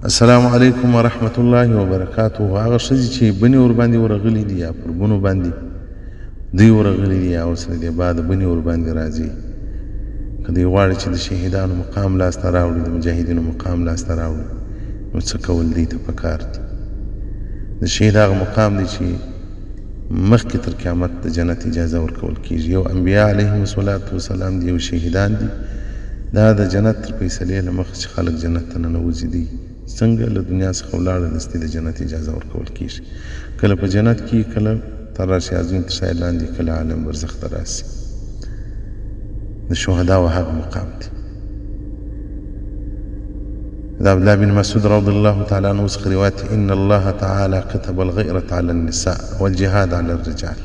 السلام علیکم ورحمت الله وبرکاتہ. هغه ښځې چې بنې ورباندې ورغلي دي یا پر بنو باندې دوی ورغلي دي یا ورسره د بعد بنې ورباندې راځي، که دوی غواړي چې د شهیدانو مقام لاسته راوړي، د مجاهدینو مقام لاسته راوړي، نو څه کول دوی ته پکار دي؟ د شهید هغه مقام دی چې مخکې تر قیامت د جنت اجازه ورکول کېږي. یو انبیا علیهم الصلاة والسلام دي، یو شهیدان دي. دا د جنت تر فیصلې له مخه چې خلک جنت ته ننوځي دي، څنګه له دنیا څخه ولاړه دستي د جنت اجازه ورکول کېږي. کله په جنت کې، کله تر راشي عظیم تر سایه لاندې، کله عالم برزخ ته راسي. د شهداو هغه مقام دی. د عبدالله بن مسعود رضی الله تعالی عنه څخه روایت، ان الله تعالی كتب الغیرة علی النساء والجهاد علی الرجال.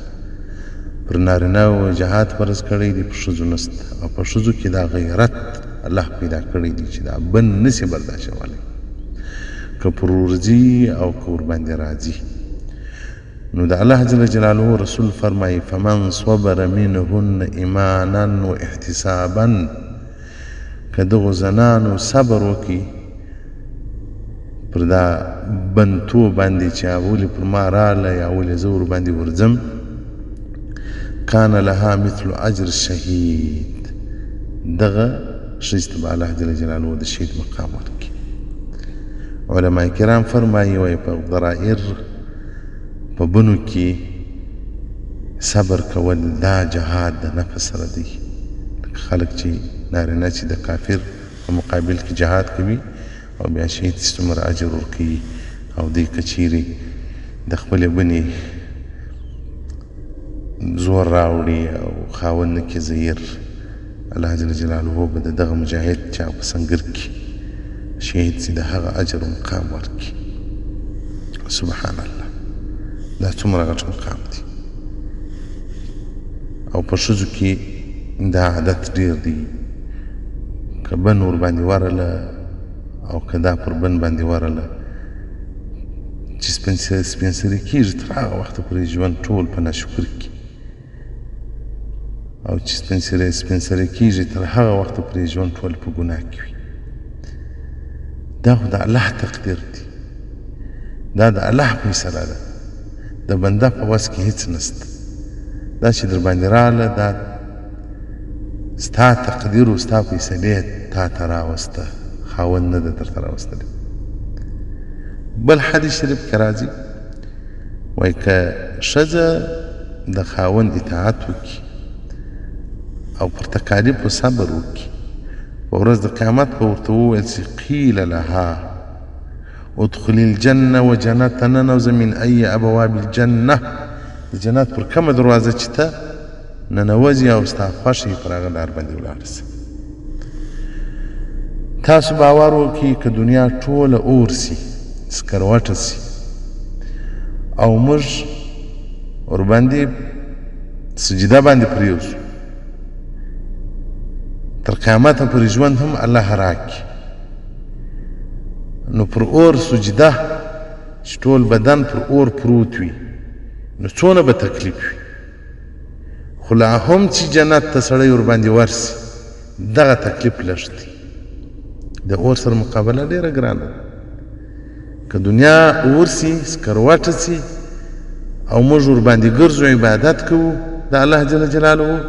پر نارینهو جهاد فرض کړی دی، پر ښځو نسته، او په ښځو کې دا غیرت الله پیدا کړی دی چې دا بن نسي برداشتولی، که پر ورځي او که ورباندې راځي. نو د الله جل جلاله رسول فرمایي فمن صبر منهن ایمانا و احتسابا، که دغو زنانو صبر وکړي پر دا بنتو باندې چې ولې پر ما راله یا ولې زه ورباندې ورځم، کان لها مثل اجر الشهید، دغه ښځې ته به الله جل جلاله د شهید مقام ورکړي. علماء کرام فرمایي وایي په ضرائر په بنو کې صبر کول دا جهاد د نفس سره دی. خلک چې نارینه چې د کافر په مقابل کې جهاد کوي او بیا شهید څومره اجر ورکوي، او دوی که چیرې د خپلې بنې زور راوړي او خاوند نه کې زیر، الله جل جلاله به د دغه مجاهد چې په سنګر کې شهید سي د هغه اجر و مقام ورکړي. سبحان الله، دا څومره غټ مقام دی. او په ښځو کې دا عادت ډېر دی، که بن ورباندې ورله او که دا پر بن باندې ورله چې سپین سري کېږي، تر هغه وخته پورې ژوند ټول په ناشکر کې، او چې سپین سري کېږي تر هغه وخته پورې ژوند ټول په ګناه کې وي. دا خو د الله تقدیر دی، دا د الله فیصله ده، د بنده په وس کې هیڅ نشته. دا چې در باندې راله، دا ستا تقدیر و ستا فیصلې تا ته راوسته، خاوند نه ده درته راوستلی. بل حدیث شریف کې راځي وایي که ښځه د خاوند اطاعت وکړي او پر تکالیفو صبر وکړي، په ورځ د قیامت به ورته وویل سي قیل لها ادخلي الجنه، و جنت ته ننوځه من ای ابواب الجنه، د جنت پر کومه دروازه چې ته ننوځي او ستا خوښ یې پر هغه لار باندې ولاړه سه. تاسو باور وکړئ که دنیا ټوله اور سي، سکروټه سي، او موږ ورباندې سجده باندې پرېوځو، تر قیامته پورې ژوند هم الله راکړي، نو پر اور سجده چې ټول بدن پر اور پروت وي، نو څونه به تکلیف وي. خو لا هم چې جنت ته سړی ورباندې ورسي، دغه تکلیف لږ دی. د اور سره مقابله ډېره ګرانه ده. که دنیا اور سي، سکروټه سي، او موږ ورباندې ګرځو عبادت کوو د الله جل جلاله،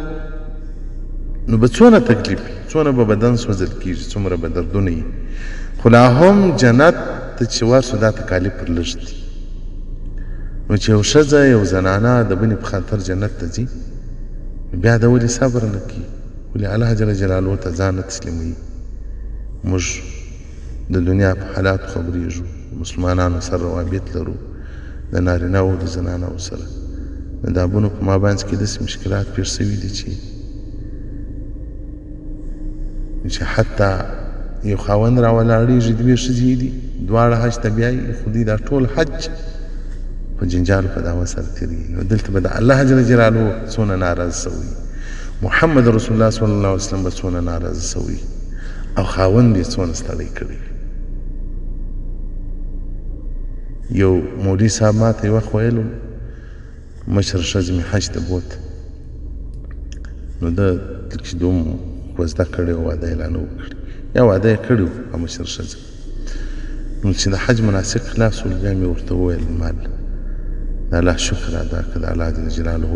نو به څونه تکلیف وي، څونه به بدن سوځل کېږي، څومره به دردونه وي. خو لا هم جنت ته چې ورسو دا تکالیف پر لږ دي. نو چې یو ښځه یو زنانه د بنې په خاطر جنت ته ځي، بیا د ولې صبر نه کوي، ولې الله جل جلاله ته ځان نه تسلیموي. موږ د دنیا په حالاتو خبرېږو، مسلمانانو سره روابط لرو، د نارینهو او د زنانهو سره. د دا بنو په مابینځ کې داسې مشکلات پېښ سوي دي چې حتی یو خاوند راولاړېږي، دوې ښځې دي، دواړه حج ته بیایي، خو دوی دا ټول حج په جنجالو په دعوه سره تېرېږي. نو دلته به د الله جل جلاله څونه ناراضه سوی، محمد رسول الله صلی الله علیه وسلم به څونه ناراضه سوی، او خاوند یې څونه ستړی کړی. یو مولوي صاحب ما ته یې وخت ویلو، مشر ښځه مې حج ته بوت، نو ده چې دوم کوزده کړې، واده اعلان وکړي، یا واده یې کړی و په مشر ښځه، نو چې د حج مناسک خلاص شول بیا مې ورته وویل مال د الله شکر ادا کړه د الله جل جلاله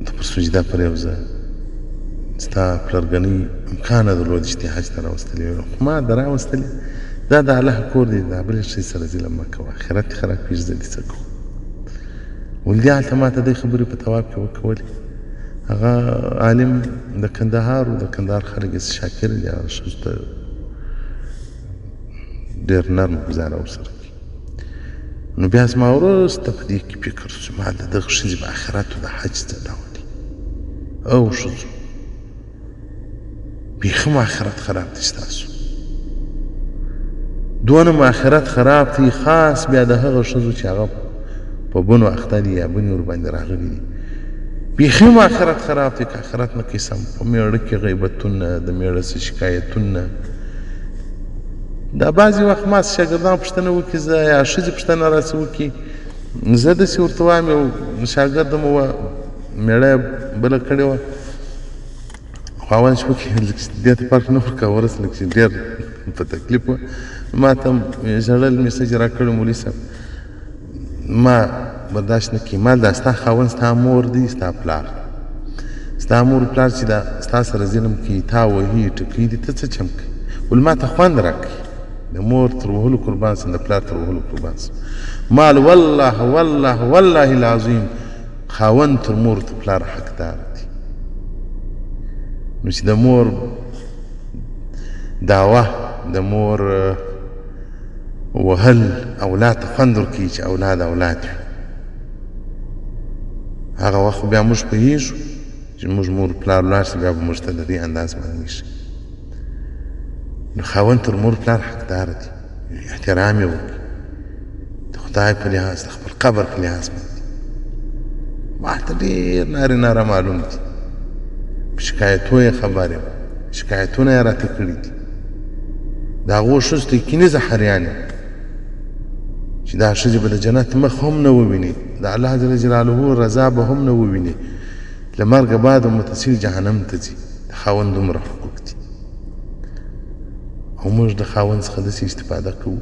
د پر سجده پرېوځه ستا پلرګنۍ امکان نه درلود چې دې حج ته راوستلې وي خو ما د راوستلې دا د الله کور دی دا بلې شي سره ظلم مه کوه آخرت دې خرابېږي زه دې څه کوم ولدي هلته ما ته دې خبرې په طواف کې وکولې هغه عالم د کندهار و د کندهار خلک یې شاکر دي هغه ښځو ته ډېر نرم ګزاره ورسره کوي نو بیا زما وروسته په دې کې فکر شو چې ما د دغه ښځې په آخرت و د حج څه ډول دي او ښځو بیخي مو آخرت خراب دی ستاسو دونه مو آخرت خراب دی خاص بیا د هغه ښځو چې هغه په بنو اخته دي یا بنې ورباندې راغلي دي بیخي مو آخرت خراب دی که آخرت نه کوي سم په میړه کې غیبتونه د میړه څه شکایتونه دا بعضې وخت ما شاګردان پوښتنه وکړي زه یا ښځې پوښتنه راڅه وکړي زه داسې ورته وایم یو شاګرده مو وه میړه یې بله کړې وه خاوند شو کې دې ته فرق نه ورکوه ورسله چې ډېر په تکلیف وه ما ته ژړل میسج راکړی مولي صاحب ما برداشت نه کړي ما دا ستا خاوند ستا مور دی ستا پلار ستا مور پلار چې دا ستا سره ظلم کوي تا وهي ټکوي دي ته څه چم کوي ول ما ته خوند راکوي د مور تر وهلو قربان سم د پلار تر وهلو قربان سم مال والله والله والله العظیم خاوند تر مور تر پلار حقدار دی نو چې د مور دعوه د مور وهل اولاد ته خوند ورکوي چې اولاد اولاد وي هغه وخت بیا موږ پوهېږو چې موږ مور پلار ولاړ شي بیا به موږ ته د دې انداز معلومېږي نو خاوند تر مور پلار حقدار دی احترام یې وکړي د خدای په لحاظ د خپل قبر په لحاظ باندې ما ته ډېر نارې ناره معلوم دي په شکایتو یې خبر یم شکایتونه یې راته کړي دي د هغو ښځو ته یقیني زه حریان یم چې دا ښځې به د جنت مخ هم نه وویني د الله جل جلاله رضا به هم نه وویني له مرګه بعد متصل جهنم ته ځي د خاوند دومره حقوق دي او موږ د خاوند څخه داسې استفاده کوو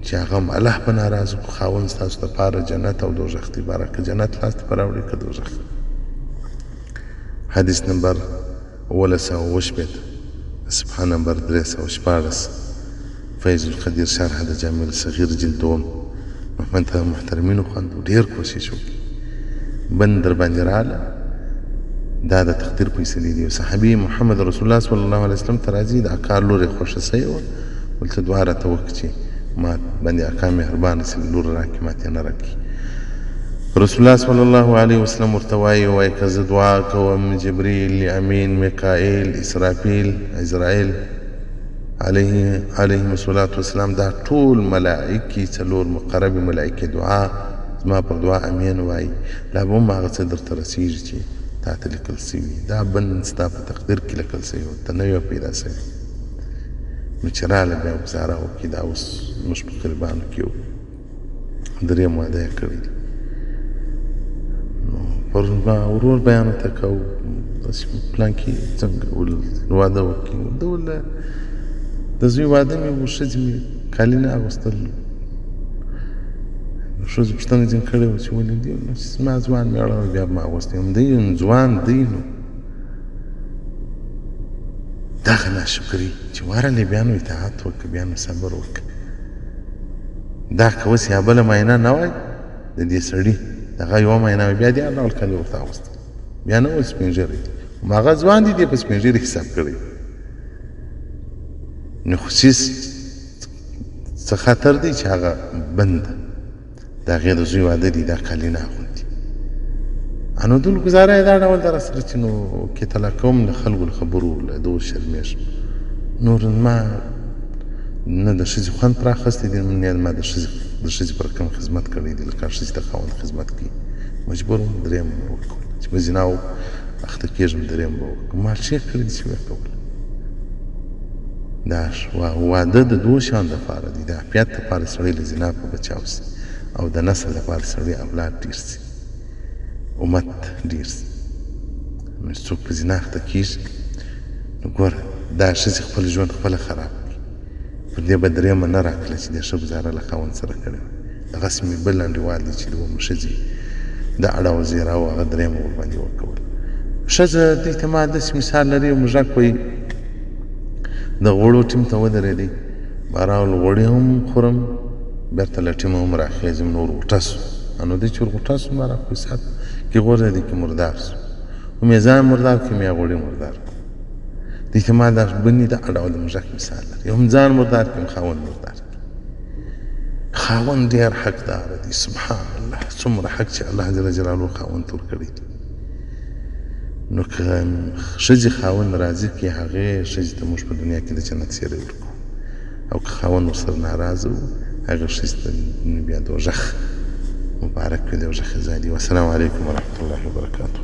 چې هغه هم الله په ناراضه کړو خاوند ستاسو دپاره جنت او دوزخ دی باره که جنت لاس ته په راوړي که دوزخ حدیث نمبر 18 صفحه نمبر 314 فیض القدیر شرح د جامع الصغیر جلد 2 محترمینو خوندو ډېر کوشش وکړي بند در باندې راغله دا د تقدیر فیصلې دي صحابي محمد رسول الله صلی الله علیه وسلم ته راځي د اکا لور یې خوښه سوې وه ورته دعا راته وکړه چې ما باندې اکا مهربانه سي لور راکړي ماته نه راکړي رسول الله صلی الله علیه وسلم ورته وایي که زه دعا کوم جبریل امین میکائیل اسرافیل عزرائیل علیهم الصلاة والسلام دا ټول ملائکې څلور مقربې ملائکې دعا زما پر دعا امین وایي لا به هم هغه څه درته رسېږي چې تا ته لیکل سوي دا بند ستا په تقدیر کې لیکل سوي ورته نه وي پیدا سوي نو چې راغله بیا ګزاره وکړي دا اوس موږ په قربانو کې یو درېیم واده یې کړی دی نو پر ورور بیان ورته کوو داسې پلان کې څنګه واده وکړي ده وله د زوی واده مې و ښځې مې کالي نه اغوستل ښځو پوښتنه ځینې کړې وه چې ولې دی نو چې زما ځوان مېړه وه بیا به مې اغوستی یم دی ځوان دی نو دغه ناشکري چې ورلې بیا نو اطاعت وکړه بیا نو صبر وکړه دا که اوس یا بله معاینه نه وای د دې سړي دغه یوه معاینه وای بیا دې هر ډول کالي ورته اغوستی بیا نه وایي سپین ږیری دی هماغه ځوان دی دې په سپین ږیري حساب کړی نو خصوص څه خطر دی چې هغه بند ده د هغې د زوی واده دی دا کالي نه اغوندي نو دل ګزاره یې دا ډول ده راسره چې نو کې طلا کوم له خلکو له خبرو له دغو شرمېږم نور ما نه د ښځې خوند پر اخیستی دی نه ما د ښځې پر کوم خدمت کړی دی لکه ښځې ته خاوند خدمت کوي مجبور وم درېیم وکړو چې په زنا اخته کېږم درېیم به وکړم ما ښې کړي دي چې ویې کول دا واده د دوو شیانو دپاره دی د عافیت دپاره سړی له زنا په بچاو سي او د نسل دپاره سړی اولاد ډېر سي امت ډېر سي نو چې څوک په زنا اخته کېږي نو ګوره دا ښځې خپل ژوند خپله خراب کړي. پر دې به درېیمه نه راکړله چې دې ښه ګزاره له خاوند سره کړې وه. دغسې مې بل انډیوال دی چې د اوومه ښځې د اړه او زیره وه هغه درېیمه ورباندې وکول. ښځه دې ته ما داسې مثال لري موږک وایي د غوړو ټیم ته ودرېدی بهرحال غوړي هم خورم بېرته له ټیمه هم راخېږم نو ورغوټه سو. نو دی چې ورغوټه سو ما راکوي ساعت کې غورځېدی کې مردار سو. هم یې ځان مردار کړم یا غوړي مردار کړم. دې ته ما دا بني د اړه او د موږک مثال لري. هم ځان مردار کړم خاوند مردار کړم. خاوند ډېر حقدار دی سبحان الله. څومره حق چې الله جل جلاله خاوند ته ورکړی دی. نو که ښځې خاوند راضي کړي هغې ښځې ته موږ په دنیا کې د جنت سیری ورکوو او که خاوند ورسره ناراضه و هغه ښځې ته بیا دوژخ مبارک وي دوژخ ځای دی. والسلام علیکم ورحمة الله وبرکاته.